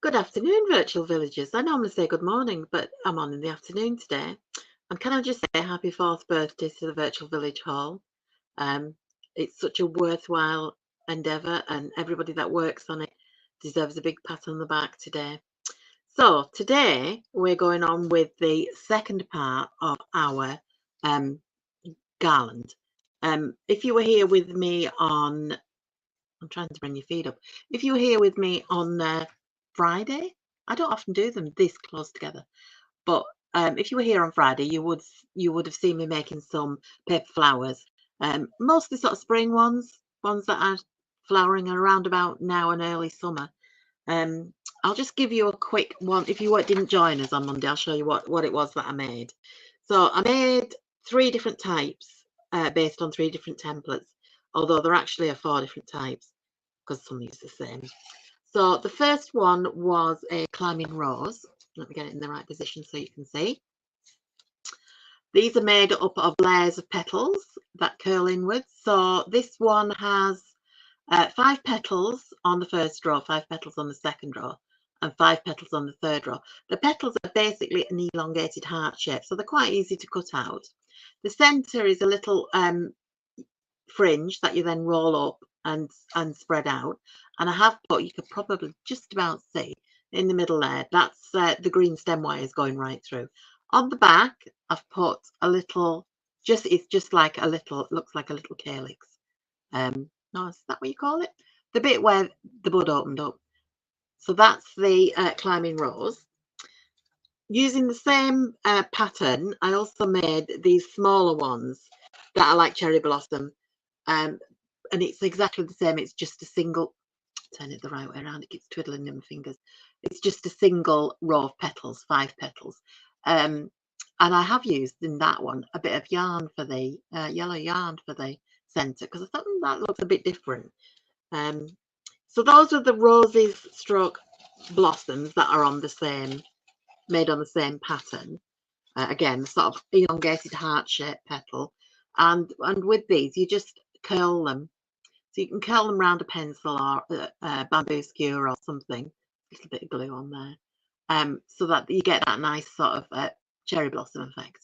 Good afternoon, virtual villagers. I normally say good morning, but I'm on in the afternoon today. And can I just say happy 4th birthday to the Virtual Village Hall? Um, it's such a worthwhile endeavour, and everybody that works on it deserves a big pat on the back today. So today we're going on with the second part of our garland. If you were here with me on, I'm trying to bring your feed up. If you were here with me on Friday, I don't often do them this close together, but if you were here on Friday, you would have seen me making some paper flowers, mostly sort of spring ones that are flowering around about now and early summer. I'll just give you a quick one. If you didn't join us on Monday, I'll show you what it was that I made. So I made 3 different types based on 3 different templates, although there actually are 4 different types because some use the same. So the first one was a climbing rose. Let me get it in the right position so you can see. These are made up of layers of petals that curl inwards. So this one has 5 petals on the first row, 5 petals on the second row, and 5 petals on the third row. The petals are basically an elongated heart shape, so they're quite easy to cut out. The centre is a little fringe that you then roll up and spread out. And I have put, you could probably just about see in the middle there, that's the green stem wires going right through. On the back, I've put a little, it's just like a little, it looks like a little calyx. No, is that what you call it? The bit where the bud opened up. So that's the climbing rose. Using the same pattern, I also made these smaller ones that are like cherry blossom. And it's exactly the same. It's just a single, turn it the right way around, it keeps twiddling in my fingers. It's just a single row of petals, 5 petals. And I have used in that one a bit of yarn for the yellow yarn for the centre, because I thought that looks a bit different. So those are the roses stroke blossoms that are on the same, made on the same pattern. Again, sort of elongated heart-shaped petal. And with these, you just curl them. So you can curl them around a pencil or a bamboo skewer or something. A little bit of glue on there. So that you get that nice sort of cherry blossom effect.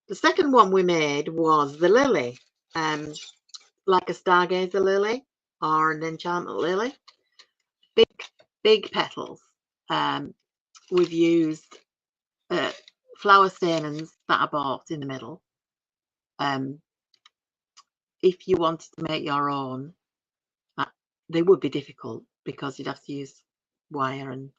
The second one we made was the lily. Like a stargazer lily or an enchantment lily. Big petals. We've used flower stamens that I bought in the middle. If you wanted to make your own, they would be difficult because you'd have to use wire and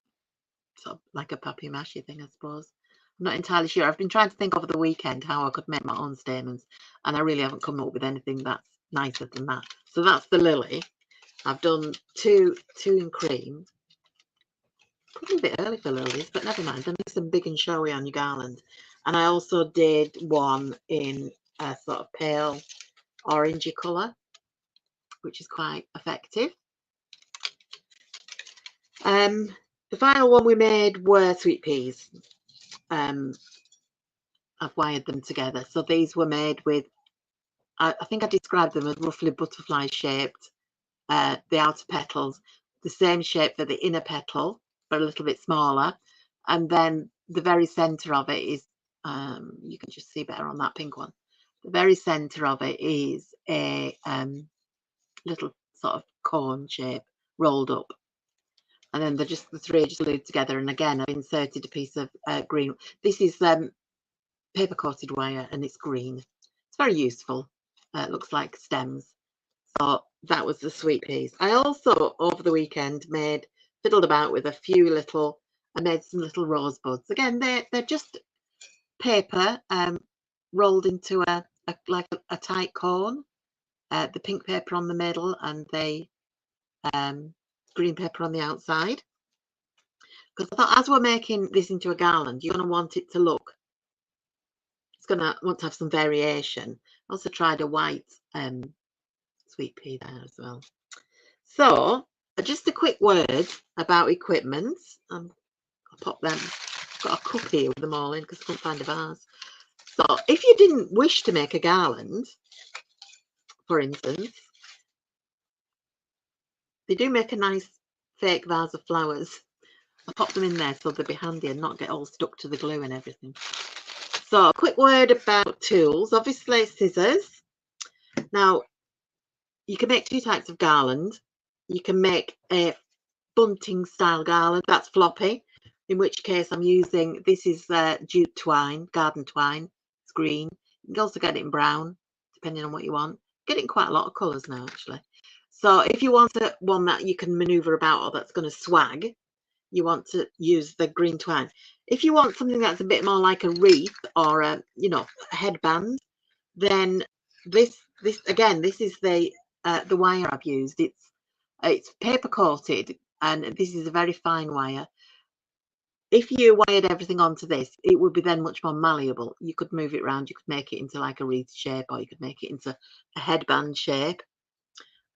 sort of like a papier-mâché thing, I suppose. I'm not entirely sure. I've been trying to think over the weekend how I could make my own stamens, and I really haven't come up with anything that's nicer than that. So that's the lily. I've done two in cream. Probably a bit early for lilies, but never mind. They're nice and big and showy on your garland. And I also did one in a sort of pale orangey colour, which is quite effective. The final one we made were sweet peas. I've wired them together. So these were made with, I think I described them as roughly butterfly shaped. The outer petals, the same shape for the inner petal, but a little bit smaller. And then the very centre of it is, you can just see better on that pink one. The very centre of it is a little sort of cone shape rolled up. And then they're just the 3 are just glued together. And again, I've inserted a piece of green. This is paper coated wire and it's green. It's very useful. It looks like stems. So that was the sweet peas. I also over the weekend fiddled about with a few little, I made some little rosebuds. Again, they're just paper rolled into like a tight cone. The pink paper on the middle and the green paper on the outside. Because I thought as we're making this into a garland, you're going to want it to look, it's going to want to have some variation. I also tried a white sweet pea there as well. So just a quick word about equipment. I'll pop them. I've got a cup here with them all in because I couldn't find a vase. So if you didn't wish to make a garland, for instance, they do make a nice fake vase of flowers. I pop them in there so they'll be handy and not get all stuck to the glue and everything. So a quick word about tools. Obviously scissors. Now you can make two types of garland. You can make a bunting style garland, that's floppy, in which case I'm using, this is jute twine, garden twine. It's green. You can also get it in brown depending on what you want. Get it in quite a lot of colours now actually. So if you want one that you can maneuver about or that's going to swag, you want to use the green twine. If you want something that's a bit more like a wreath or a, you know, a headband, then this again, this is the wire I've used. It's paper coated and this is a very fine wire. If you wired everything onto this, it would be then much more malleable. You could move it around, you could make it into like a wreath shape, or you could make it into a headband shape.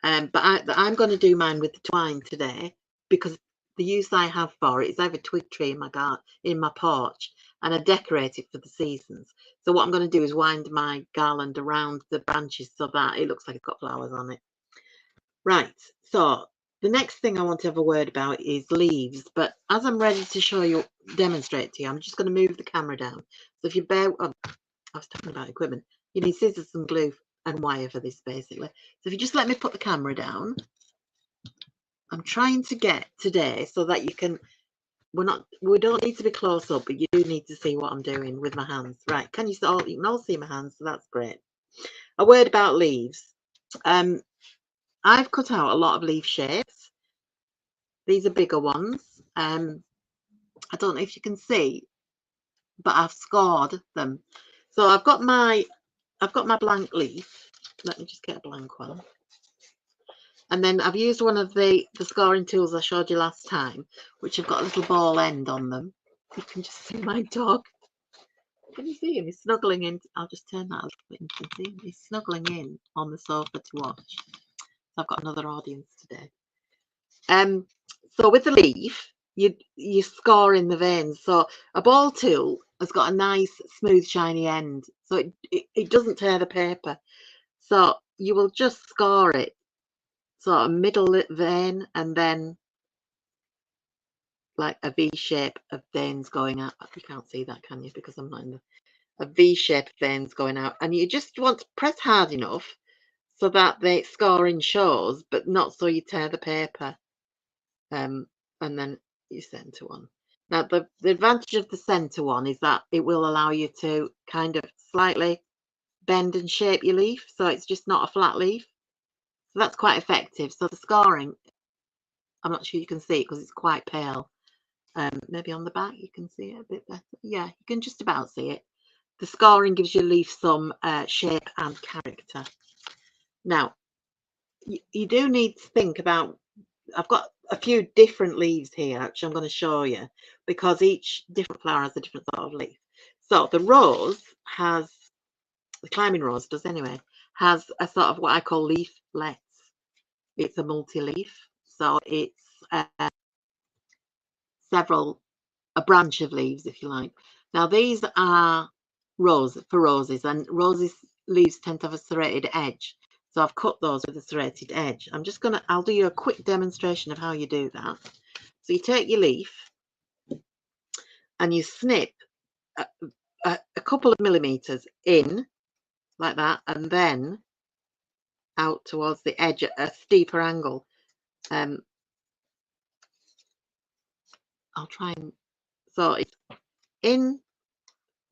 But I'm going to do mine with the twine today because the use I have for it is I have a twig tree in my garden, in my porch, and I decorate it for the seasons. So what I'm going to do is wind my garland around the branches so that it looks like it's got flowers on it. Right, so the next thing I want to have a word about is leaves, but as I'm ready to show you, demonstrate to you, I'm just going to move the camera down. So if you bear, oh, I was talking about equipment, you need scissors and glue and wire for this basically. So if you just let me put the camera down, I'm trying to get today so that you can, we don't need to be close up, but you do need to see what I'm doing with my hands. Right, you can all see my hands, so that's great. A word about leaves. I've cut out a lot of leaf shapes. These are bigger ones. I don't know if you can see, but I've scored them. So I've got my blank leaf. Let me just get a blank one. And then I've used one of the scoring tools I showed you last time, which have got a little ball end on them. You can just see my dog. Can you see him? He's snuggling in. I'll just turn that a little bit and you can see him. He's snuggling in on the sofa to watch. I've got another audience today. So with the leaf, you score in the veins. So a ball tool has got a nice, smooth, shiny end, so it doesn't tear the paper. So you will just score it, sort of middle vein, and then like a V shape of veins going out. You can't see that, can you? Because I'm not in a V shape of veins going out, and you just want to press hard enough so that the scoring shows, but not so you tear the paper. And then your center one. Now the advantage of the center one is that it will allow you to kind of slightly bend and shape your leaf, so it's just not a flat leaf. So that's quite effective. So the scoring, I'm not sure you can see it because it's quite pale. Maybe on the back you can see it a bit better. Yeah, you can just about see it. The scoring gives your leaf some shape and character. Now you do need to think about, I've got a few different leaves here actually I'm going to show you, because each different flower has a different sort of leaf. So the rose has, the climbing rose does anyway, has a sort of what I call leaflets. It's a multi-leaf, so it's a branch of leaves if you like. Now these are roses, and roses leaves tend to have a serrated edge. So I've cut those with a serrated edge. I'll do you a quick demonstration of how you do that. So you take your leaf and you snip a couple of millimeters in like that, and then out towards the edge at a steeper angle. I'll try and, so it's in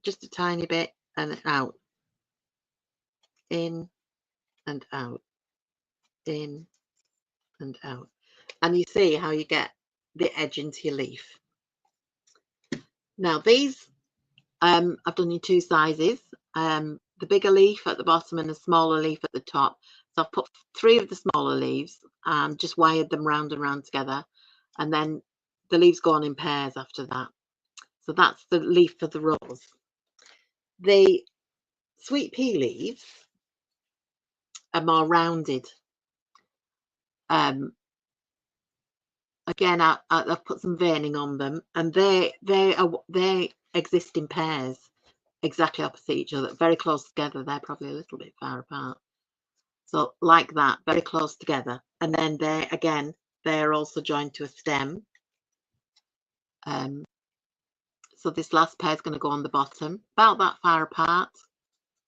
just a tiny bit and out, in and out, in and out, and you see how you get the edge into your leaf. Now these I've done in two sizes, the bigger leaf at the bottom and the smaller leaf at the top. So I've put 3 of the smaller leaves and just wired them round and round together, and then the leaves go on in pairs after that. So that's the leaf for the rose. The sweet pea leaves are more rounded. Again, I've put some veining on them, and they exist in pairs, exactly opposite each other, very close together. They're probably a little bit far apart. So like that, very close together, and then they are also joined to a stem. So this last pair is going to go on the bottom, about that far apart.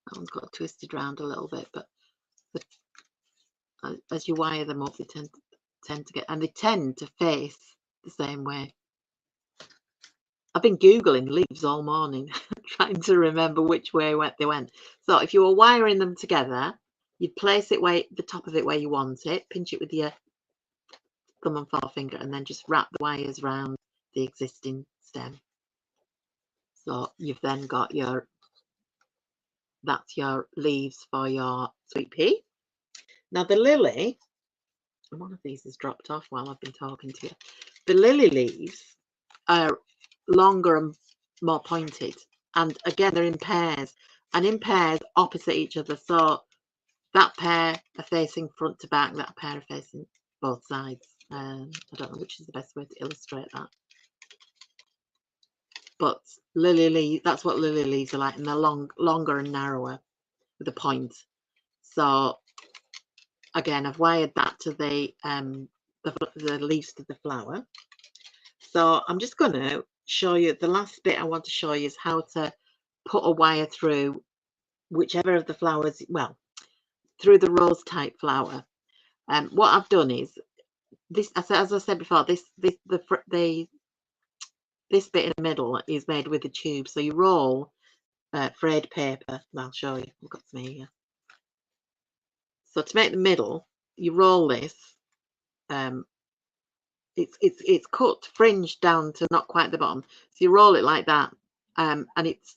That one's got twisted round a little bit, but as you wire them up, they tend to get, and they tend to face the same way. I've been Googling leaves all morning, trying to remember which way they went. So if you were wiring them together, you'd place it the top of it where you want it, pinch it with your thumb and forefinger, and then just wrap the wires around the existing stem. So you've then got that's your leaves for your sweet pea. Now the lily, one of these has dropped off while I've been talking to you. The lily leaves are longer and more pointed, and again they're in pairs, and in pairs opposite each other. So that pair are facing front to back, that pair are facing both sides. I don't know which is the best way to illustrate that, but that's what lily leaves are like, and they're longer and narrower with a point. So again, I've wired that to the leaves to the flower. So I'm just going to show you, the last bit I want to show you is how to put a wire through whichever of the flowers, well, through the rose type flower. What I've done is this, as I said before, this bit in the middle is made with a tube. So you roll frayed paper. I'll show you. I've got some here. So to make the middle, you roll this. It's cut fringed down to not quite the bottom. So you roll it like that, and it's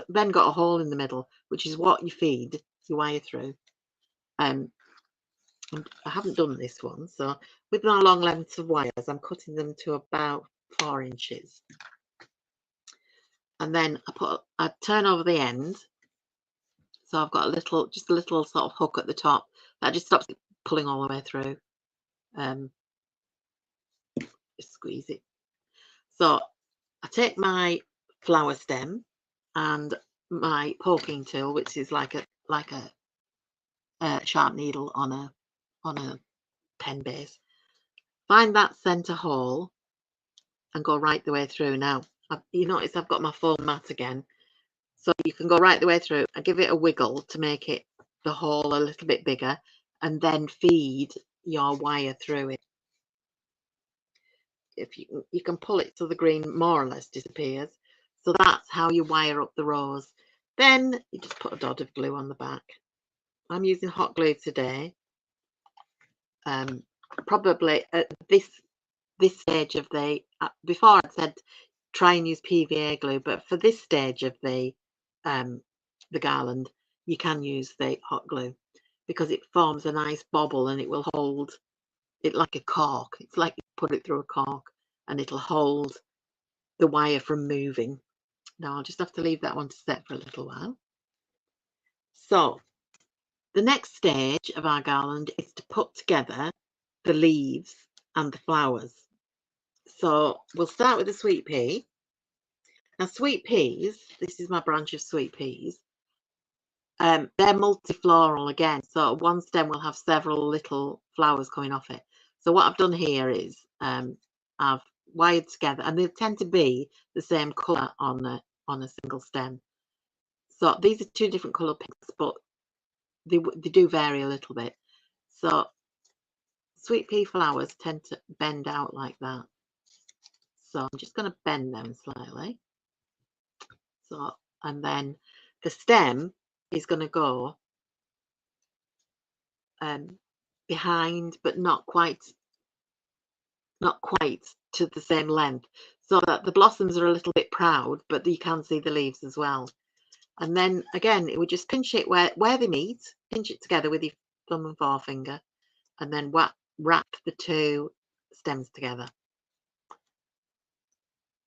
then got a hole in the middle, which is what you feed your wire through. And I haven't done this one, so with my long lengths of wires, I'm cutting them to about 4 inches, and then I turn over the end. So I've got just a little sort of hook at the top that just stops it pulling all the way through. Just squeeze it. So I take my flower stem and my poking tool, which is like a sharp needle on a pen base. Find that center hole and go right the way through. Now you notice I've got my foam mat again, so you can go right the way through and give it a wiggle to make the hole a little bit bigger, and then feed your wire through it. If you can pull it so the green more or less disappears. So that's how you wire up the rose. Then you just put a dot of glue on the back. I'm using hot glue today. Probably at this stage of the, before I said try and use PVA glue, but for this stage of the garland, you can use the hot glue because it forms a nice bobble and it will hold it like a cork. It's like you put it through a cork and it'll hold the wire from moving. Now I'll just have to leave that one to set for a little while. So the next stage of our garland is to put together the leaves and the flowers. So we'll start with the sweet pea. Now sweet peas, this is my branch of sweet peas. They're multifloral again, so one stem will have several little flowers coming off it. So what I've done here is I've wired together, and they tend to be the same colour on a single stem. So these are 2 different colour pinks, but they do vary a little bit. So sweet pea flowers tend to bend out like that. So I'm just going to bend them slightly. So, and then the stem is going to go behind, but not quite to the same length, so that the blossoms are a little bit proud, but you can see the leaves as well. And then again, it would just pinch it where they meet, pinch it together with your thumb and forefinger, and then wrap the 2 stems together.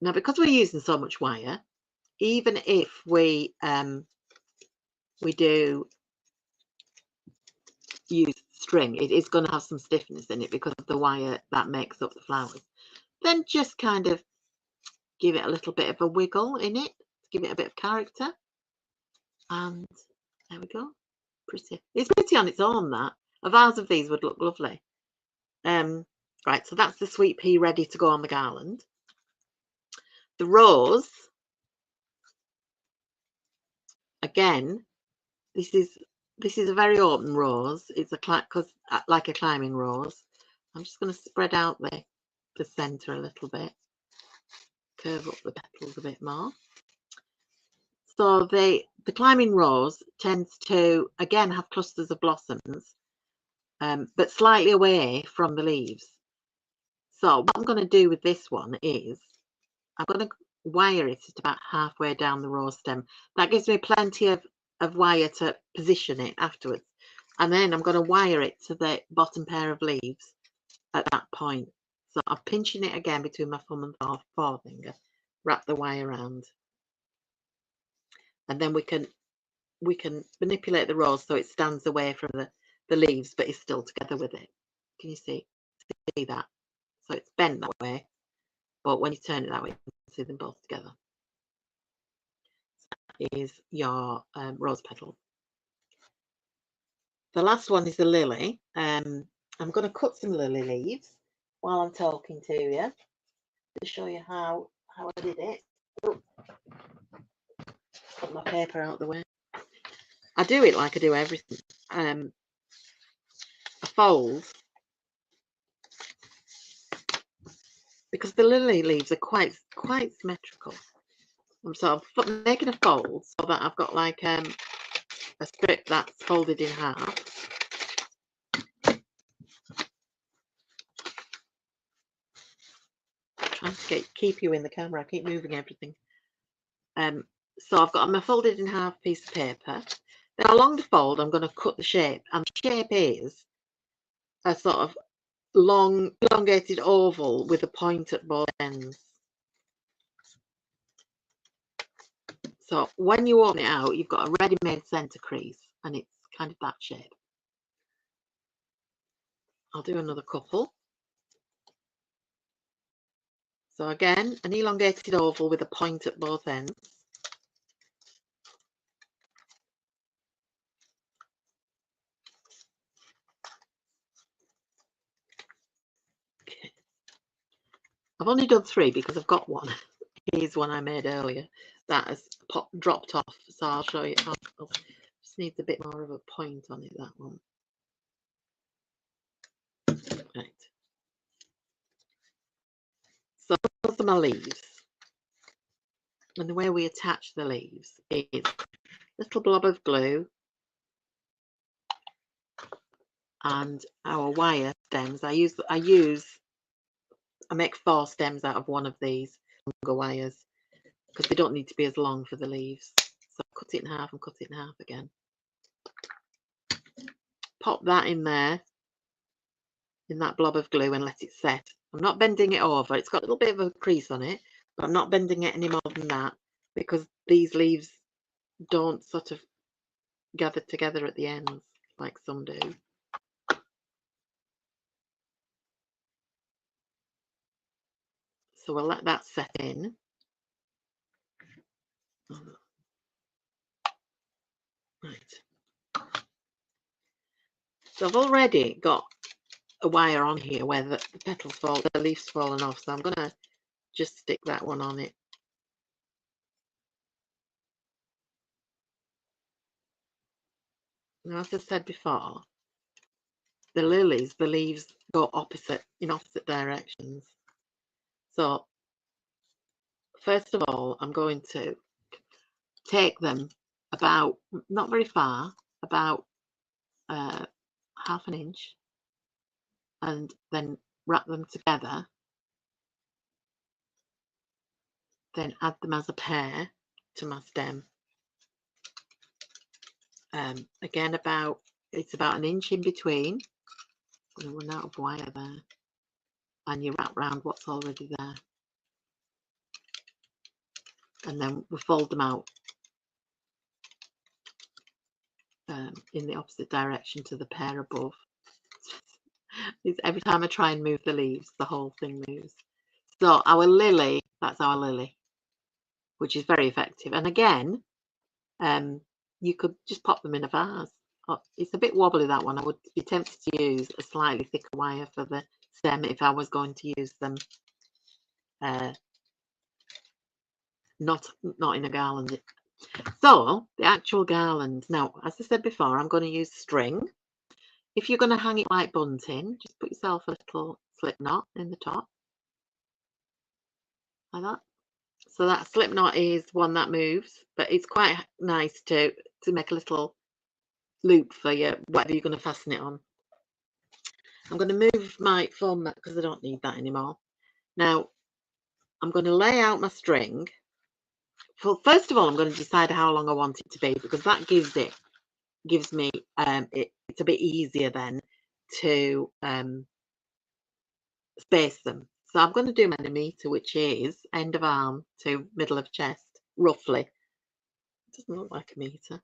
Now, because we're using so much wire, even if we do use string, it is going to have some stiffness in it because of the wire that makes up the flowers. Then just kind of give it a little bit of a wiggle in it, give it a bit of character, and there we go. Pretty. It's pretty on its own. That a vase of these would look lovely. Right, so that's the sweet pea ready to go on the garland. The rose, again, this is a very open rose. It's like a climbing rose. I'm just going to spread out the center a little bit, curve up the petals a bit more. So the climbing rose tends to again have clusters of blossoms, but slightly away from the leaves. So what I'm going to do with this one is I'm going to wire it at about halfway down the rose stem. That gives me plenty of wire to position it afterwards. And then I'm going to wire it to the bottom pair of leaves at that point. So I'm pinching it again between my thumb and forefinger, wrap the wire around. And then we can manipulate the rose so it stands away from the leaves, but is still together with it. Can you see that? So it's bent that way, but when you turn it that way, you can see them both together. So that is your rose petal. The last one is the lily. I'm going to cut some lily leaves while I'm talking to you to show you how I did it. Oh, put my paper out the way. I do it like I do everything. I fold, because the lily leaves are quite symmetrical. I'm sort of making a fold so that I've got like a strip that's folded in half. I'm trying to keep you in the camera. I keep moving everything. So I've got my folded in half piece of paper. Then along the fold, I'm going to cut the shape, and the shape is a sort of long, elongated oval with a point at both ends. So when you open it out, you've got a ready-made centre crease, and it's kind of that shape. I'll do another couple. So again, an elongated oval with a point at both ends. Okay. I've only done 3 because I've got one. Here's one I made earlier that has dropped off. So I'll show you. Just needs a bit more of a point on it, that one. Right. So those are my leaves. And the way we attach the leaves is a little blob of glue and our wire stems. I make 4 stems out of one of these longer wires because they don't need to be as long for the leaves. So cut it in half and cut it in half again. Pop that in there, in that blob of glue, and let it set. I'm not bending it over. It's got a little bit of a crease on it, but I'm not bending it any more than that because these leaves don't sort of gather together at the ends like some do. So we'll let that set in. Right. So I've already got a wire on here where the petals fall, the leaves fallen off. So I'm going to just stick that one on it. Now, as I said before, the lilies, the leaves go in opposite directions. So first of all, I'm going to take them about, not very far, about half an inch, and then wrap them together, then add them as a pair to my stem. Again, it's about an inch in between. I'm going to run out of wire there, and you wrap round what's already there, and then we fold them out in the opposite direction to the pair above. Every time I try and move the leaves, the whole thing moves. So our lily, that's our lily, which is very effective. And again, you could just pop them in a vase. It's a bit wobbly, that one. I would be tempted to use a slightly thicker wire for the stem if I was going to use them. Not in a garland. So the actual garland, now as I said before, I'm going to use string. If you're going to hang it like bunting, just put yourself a little slip knot in the top like that. So that slip knot is one that moves, but it's quite nice to make a little loop for you, whatever you're going to fasten it on. I'm going to move my foam mat because I don't need that anymore. Now I'm going to lay out my string. Well, first of all, I'm going to decide how long I want it to be, because that gives me it's a bit easier then to space them. So I'm going to do my meter, which is end of arm to middle of chest, roughly. It doesn't look like a meter.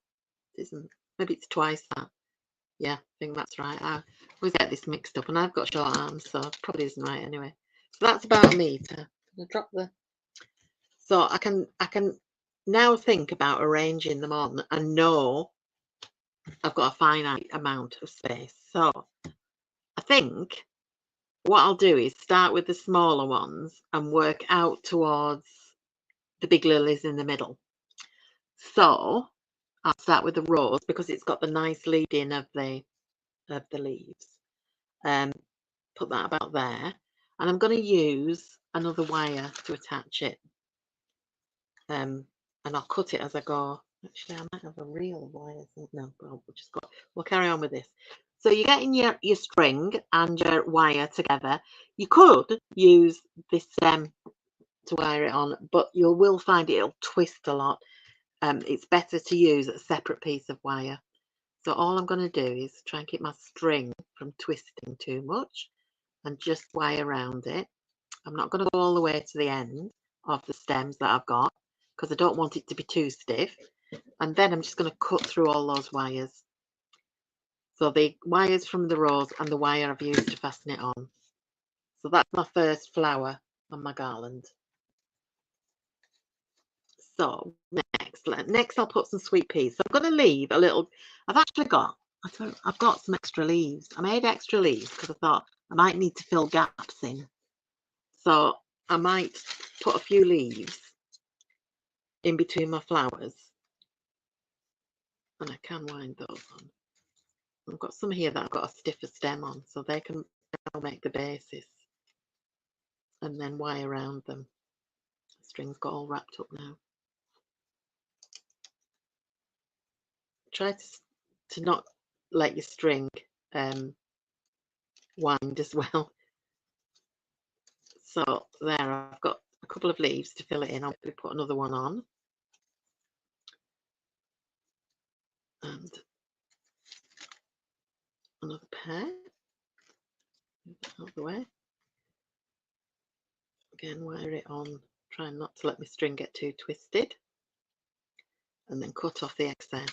It isn't. Maybe it's twice that. Yeah, I think that's right. I always get this mixed up, and I've got short arms, so it probably isn't right anyway. So that's about a meter. I'll drop the. So I can now think about arranging them on and know I've got a finite amount of space. So I think what I'll do is start with the smaller ones and work out towards the big lilies in the middle. So I'll start with the rose because it's got the nice lead in of the leaves. Put that about there, and I'm going to use another wire to attach it. And I'll cut it as I go. Actually, I might have a reel of wires. No, we'll carry on with this. So you're getting your string and your wire together. You could use this stem to wire it on, but you will find it'll twist a lot. It's better to use a separate piece of wire. So all I'm going to do is try and keep my string from twisting too much and just wire around it. I'm not going to go all the way to the end of the stems that I've got because I don't want it to be too stiff. And then I'm just going to cut through all those wires. So the wires from the rose and the wire I've used to fasten it on. So that's my first flower on my garland. So next I'll put some sweet peas. So I'm going to leave a little. I've got some extra leaves. I made extra leaves because I thought I might need to fill gaps in. So I might put a few leaves in between my flowers, and I can wind those on. I've got some here that I've got a stiffer stem on, so they'll make the basis, and then wire around them. The string's got all wrapped up now. Try to not let your string wind as well. So there, I've got a couple of leaves to fill it in. I'll put another one on, and another pair. Move that out of the way. Again, wire it on, trying not to let my string get too twisted, and then cut off the excess.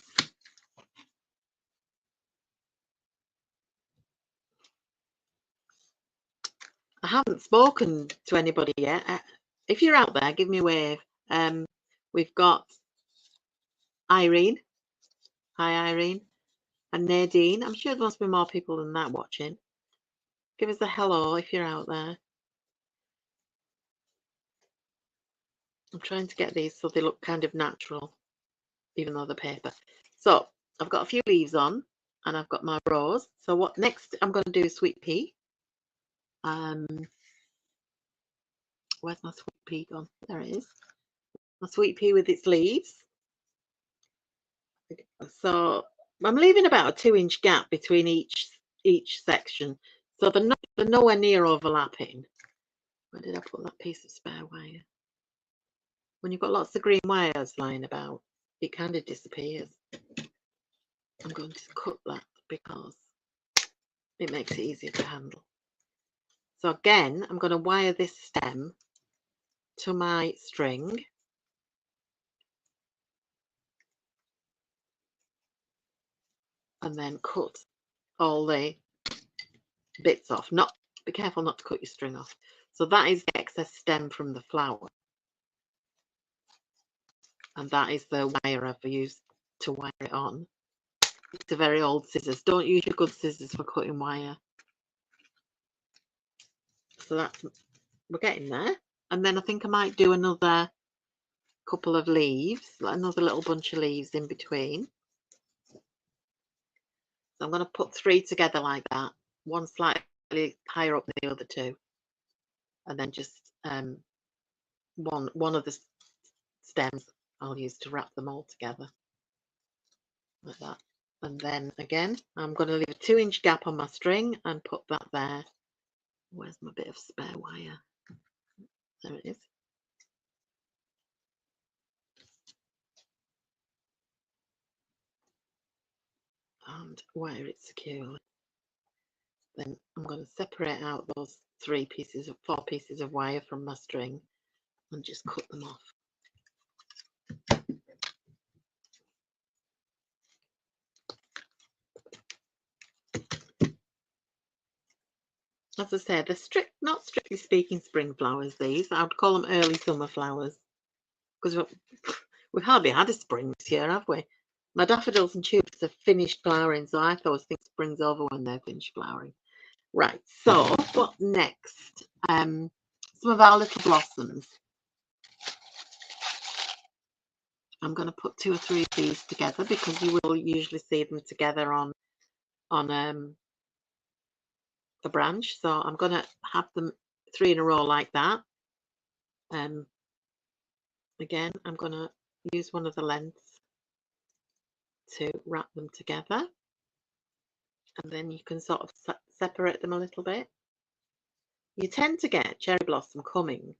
I haven't spoken to anybody yet. If you're out there, give me a wave. We've got Irene. Hi, Irene. And Nadine. I'm sure there must be more people than that watching. Give us a hello if you're out there. I'm trying to get these so they look kind of natural, even though they're paper. So I've got a few leaves on, and I've got my rose. So what next? I'm going to do sweet pea. Where's my sweet pea gone? There it is. My sweet pea with its leaves. So I'm leaving about a 2-inch gap between each section, so they're nowhere near overlapping. Where did I put that piece of spare wire? When you've got lots of green wires lying about, it kind of disappears. I'm going to cut that because it makes it easier to handle. So again, I'm going to wire this stem to my string. And then cut all the bits off. Be careful not to cut your string off. So that is the excess stem from the flower. And that is the wire I've used to wire it on. It's a very old scissors. Don't use your good scissors for cutting wire. So that's, we're getting there. And then I think I might do another couple of leaves, like another little bunch of leaves in between. So I'm going to put 3 together like that, one slightly higher up than the other 2, and then just one of the stems I'll use to wrap them all together like that. And then again, I'm going to leave a 2-inch gap on my string and put that there. Where's my bit of spare wire? There it is. And wire it securely. Then I'm going to separate out those 4 pieces of wire from my string and just cut them off. As I said, they're not strictly speaking spring flowers, these. I would call them early summer flowers, because we've hardly had a spring this year, have we? My daffodils and tulips have finished flowering, so I always think spring's over when they're finished flowering. Right, so what next? Some of our little blossoms. I'm going to put 2 or 3 of these together because you will usually see them together on a branch. So I'm going to have them 3 in a row like that. Again, I'm going to use one of the lengths to wrap them together, and then you can sort of separate them a little bit. You tend to get cherry blossom coming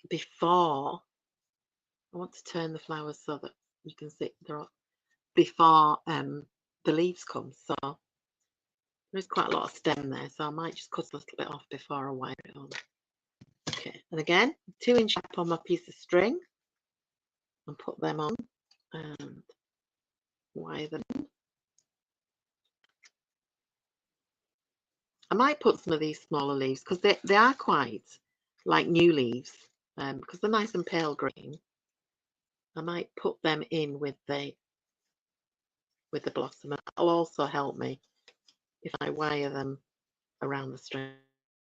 before. I want to turn the flowers so that you can see they're before the leaves come. So there's quite a lot of stem there, so I might just cut a little bit off before I wire it on. Okay, and again, 2-inch gap on my piece of string, and put them on and wire them in. I might put some of these smaller leaves because they are quite like new leaves, because they're nice and pale green. I might put them in with the blossom, and that'll also help me if I wire them around the string.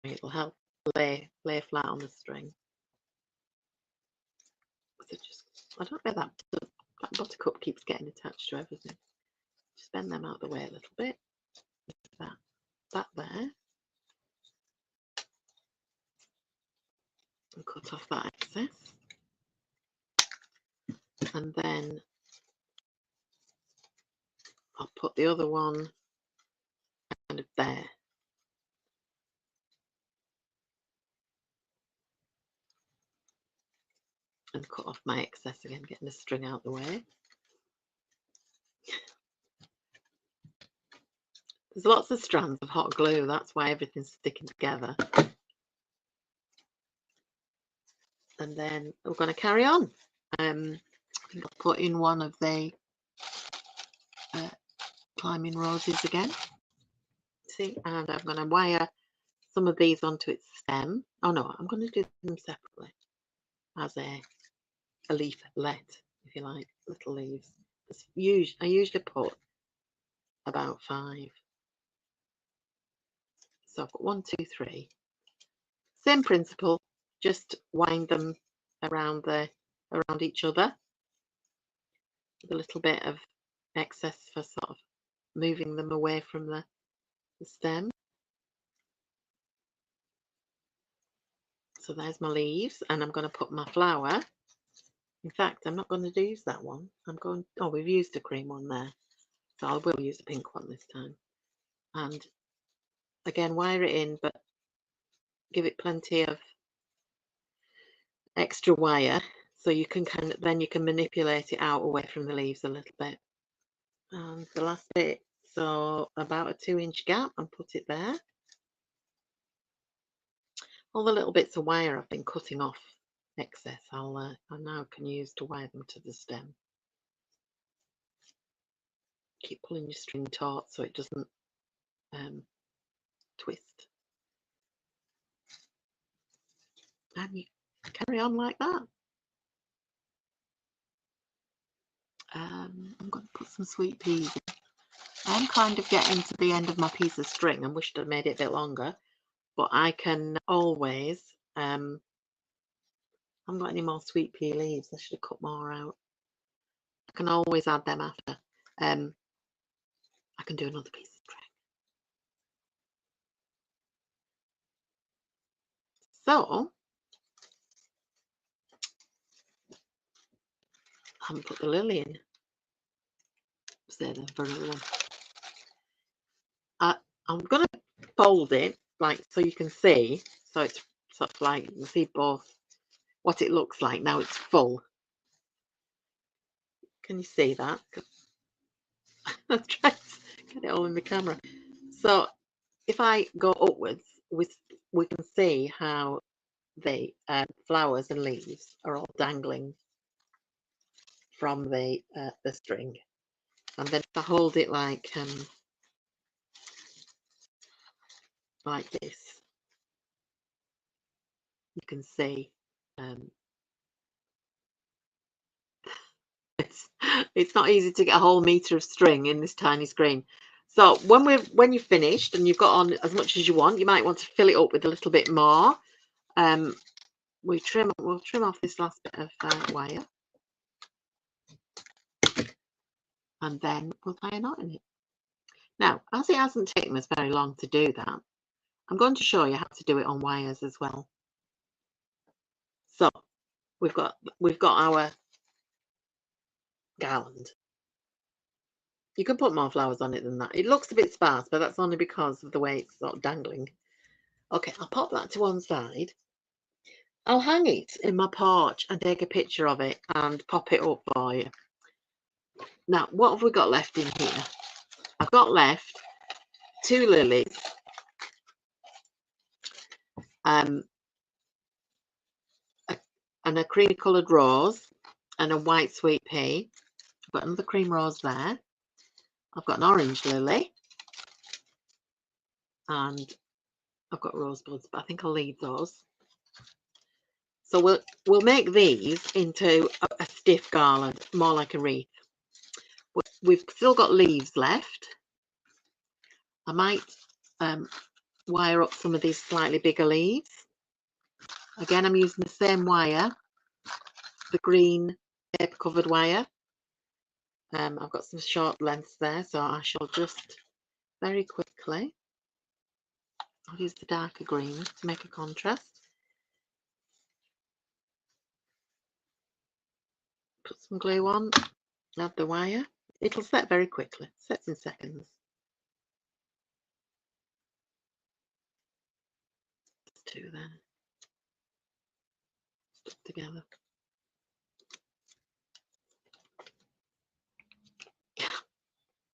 It'll help lay flat on the string. So I don't know, that buttercup keeps getting attached to everything. Just bend them out of the way a little bit. That there. And cut off that excess. And then I'll put the other one kind of there. And cut off my excess again, getting the string out the way. There's lots of strands of hot glue, that's why everything's sticking together. And then we're going to carry on. I think I'll put in one of the climbing roses again. See, and I'm going to wire some of these onto its stem. Oh no, I'm going to do them separately as a leaflet, if you like, little leaves. I usually put about 5. So I've got 1, 2, 3. Same principle, just wind them around each other with a little bit of excess for sort of moving them away from the stem. So there's my leaves, and I'm going to put my flower. In fact, I'm not going to use that one. Oh, we've used a cream one there, so I will use a pink one this time. And again, wire it in, but give it plenty of extra wire so you can then you can manipulate it out away from the leaves a little bit. And the last bit, so about a 2-inch gap, and put it there. All the little bits of wire I've been cutting off excess, I now can use to wire them to the stem. Keep pulling your string taut so it doesn't twist. And you carry on like that. I'm going to put some sweet peas in. I'm kind of getting to the end of my piece of string and wished I'd made it a bit longer. but I can always, I haven't got any more sweet pea leaves. I should have cut more out. I can always add them after. I can do another piece of string. So I haven't put the lily in. Save them for another one. I'm gonna fold it like so you can see. So it's sort of like you can see both what it looks like now it's full. Can you see that? I'm trying to get it all in the camera. So if I go upwards, we can see how the flowers and leaves are all dangling from the string. And then if I hold it like this, you can see it's not easy to get a whole meter of string in this tiny screen. So when you've finished and you've got on as much as you want, you might want to fill it up with a little bit more. We'll trim off this last bit of wire, and then we'll tie a knot in it. Now, as it hasn't taken us very long to do that, I'm going to show you how to do it on wires as well. So we've got our garland. You can put more flowers on it than that. It looks a bit sparse, but that's only because of the way it's sort of dangling. Okay, I'll pop that to one side. I'll hang it in my porch and take a picture of it and pop it up for you. Now, what have we got left in here? I've got left 2 lilies, and a creamy coloured rose and a white sweet pea. I've got another cream rose there. I've got an orange lily, and I've got rosebuds, but I think I'll leave those. So we'll make these into a stiff garland, more like a wreath. We've still got leaves left. I might wire up some of these slightly bigger leaves. Again, I'm using the same wire, the green paper covered wire. I've got some short lengths there, so I shall just very quickly, I'll use the darker green to make a contrast. Put some glue on, add the wire. It'll set very quickly, sets in seconds. Just 2 then, stuck together.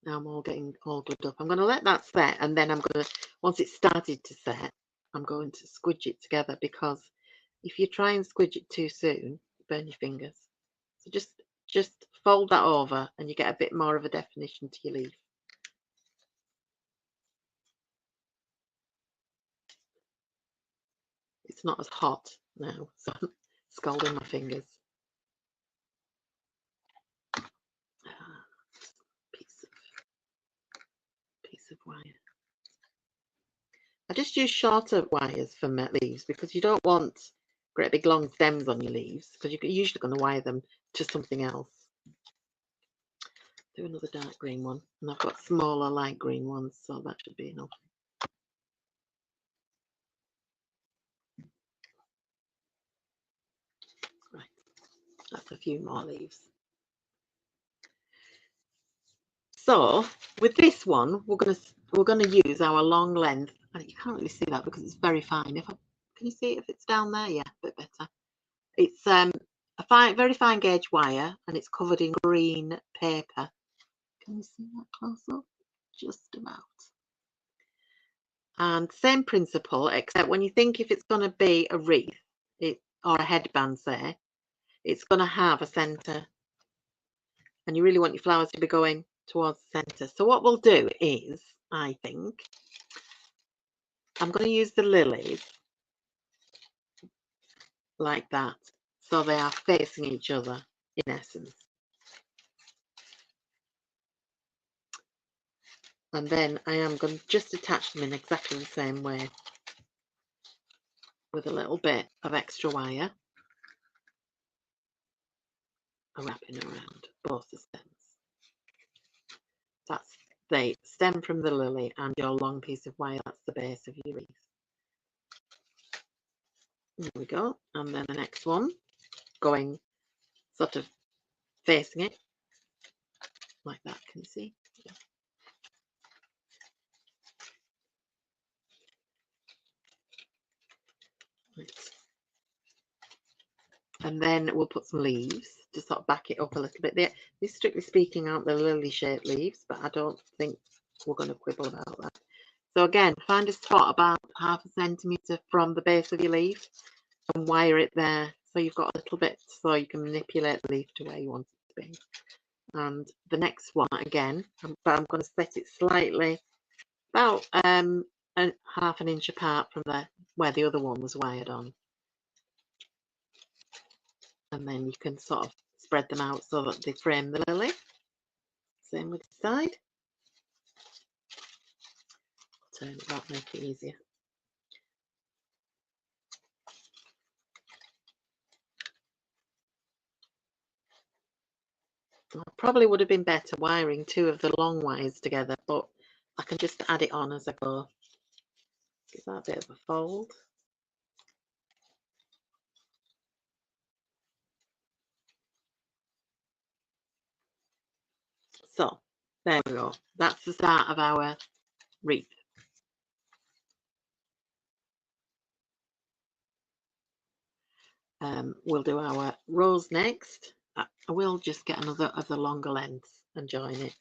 Now I'm all getting all glued up. I'm going to let that set, and then I'm going to, once it's started to set, I'm going to squidge it together, because if you try and squidge it too soon, you burn your fingers. So just fold that over and you get a bit more of a definition to your leaf. It's not as hot now, so I'm scalding my fingers. Piece of wire. I just use shorter wires for my leaves, because you don't want great big long stems on your leaves, because you're usually going to wire them to something else. Do another dark green one, and I've got smaller light green ones, so that should be enough. Right, that's a few more leaves. So with this one, we're gonna use our long length, and you can't really see that because it's very fine. Can you see it if it's down there? Yeah, a bit better. It's a very fine gauge wire, and it's covered in green paper. Can you see that close up? Just about. And same principle, except when you think if it's going to be a wreath, or a headband, say, it's going to have a centre, and you really want your flowers to be going towards the centre. So what we'll do is, I think, I'm going to use the lilies like that, so they are facing each other in essence. And then I am going to just attach them in exactly the same way. with a little bit of extra wire, and wrapping around both the stems. That's the stem from the lily, and your long piece of wire, that's the base of your wreath. There we go. And then the next one, going sort of facing it like that. Can you see? Yeah. Right. And then we'll put some leaves to sort of back it up a little bit. These, strictly speaking, aren't the lily shaped leaves, but I don't think we're going to quibble about that. So again, find a spot about 1/2 centimetre from the base of your leaf and wire it there, so you've got a little bit so you can manipulate the leaf to where you want it to be. And the next one again, but I'm going to set it slightly about 1/2 inch apart from where the other one was wired on. And then you can sort of spread them out so that they frame the lily. Same with the side. Turn it, that'll make it easier. Probably would have been better wiring 2 of the long wires together, but I can just add it on as I go. Give that a bit of a fold. So there we go. That's the start of our wreath. We'll do our rose next. I will just get another of the longer lengths and join it.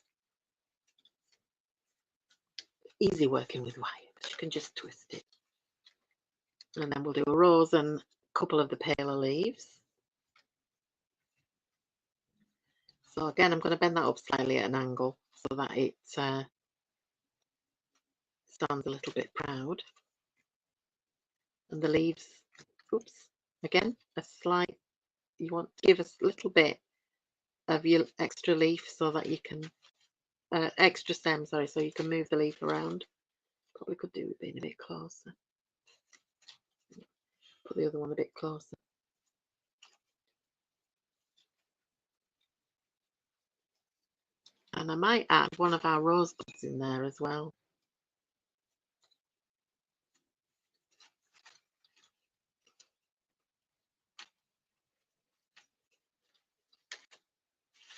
Easy working with wire, because you can just twist it. And then we'll do a rose and a couple of the paler leaves. So again, I'm going to bend that up slightly at an angle so that it stands a little bit proud. And the leaves, oops, again, a slight, you want to give us a little bit of your extra leaf so that you can, extra stem, sorry, so you can move the leaf around. Probably could do with being a bit closer. Put the other one a bit closer. And I might add one of our rosebuds in there as well.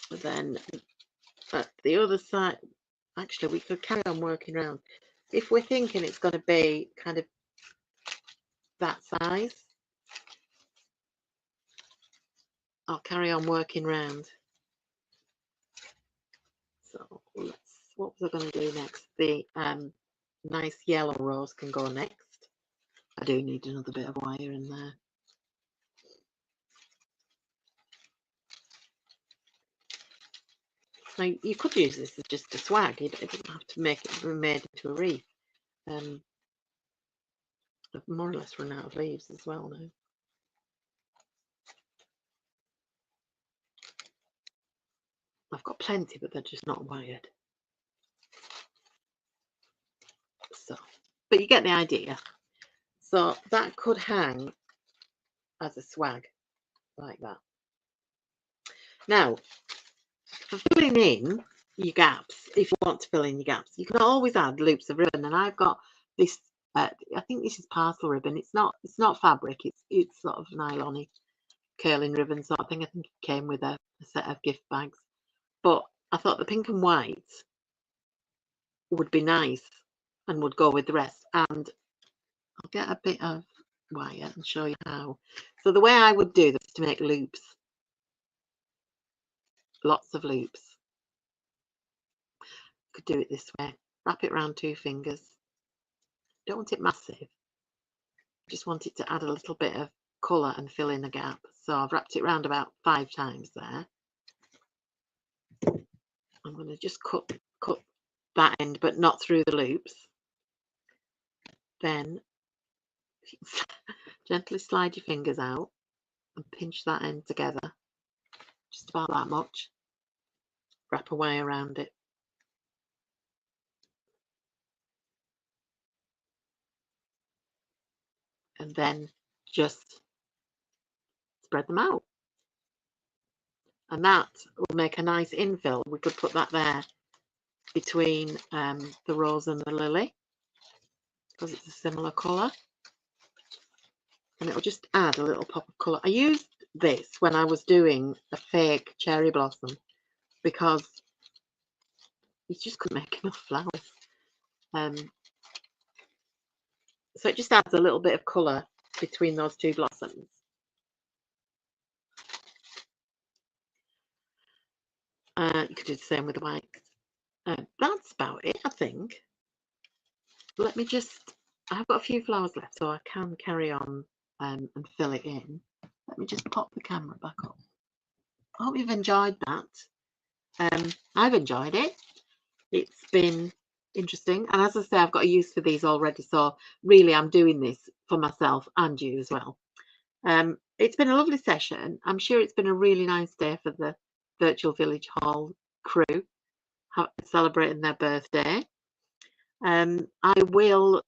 But then at the other side, actually, we could carry on working around. If we're thinking it's going to be kind of that size, I'll carry on working round. So what was I going to do next? The nice yellow rose can go next. I do need another bit of wire in there. Now you could use this as just a swag. It doesn't have to make it made into a wreath. I've more or less run out of leaves as well now. I've got plenty, but they're just not wired. So, but you get the idea. So that could hang as a swag like that. Now, for filling in your gaps, if you want to fill in your gaps, you can always add loops of ribbon. And I've got this. I think this is parcel ribbon. It's not fabric. It's sort of nylon-y curling ribbon sort of thing. I think it came with a set of gift bags. But I thought the pink and white would be nice and would go with the rest. And I'll get a bit of wire and show you how. So the way I would do this is to make loops, lots of loops. Could do it this way. Wrap it around 2 fingers. Don't want it massive. Just want it to add a little bit of colour and fill in a gap. So I've wrapped it around about 5 times there. I'm going to just cut that end, but not through the loops. Then gently slide your fingers out and pinch that end together, just about that much. Wrap a wire around it. And then just spread them out. And that will make a nice infill. We could put that there between the rose and the lily, because it's a similar colour. And it'll just add a little pop of colour. I used this when I was doing a fake cherry blossom because you just couldn't make enough flowers. So it just adds a little bit of colour between those two blossoms. You could do the same with the white. That's about it, I think. Let me just, I've got a few flowers left, so I can carry on and fill it in. Let me just pop the camera back up. I hope you've enjoyed that. I've enjoyed it. It's been interesting, and as I say, I've got a use for these already, so really I'm doing this for myself and you as well. It's been a lovely session. I'm sure it's been a really nice day for the Virtual Village Hall crew celebrating their birthday. I will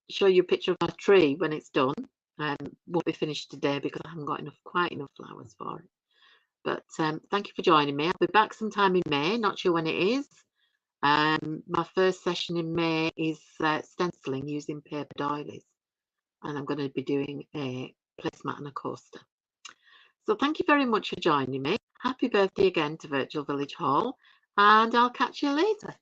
show you a picture of my tree when it's done. Won't be finished today because I haven't got quite enough flowers for it. But thank you for joining me. I'll be back sometime in May, not sure when it is. My first session in May is stenciling using paper doilies, and I'm going to be doing a placemat and a coaster. So thank you very much for joining me. Happy birthday again to Virtual Village Hall, and I'll catch you later.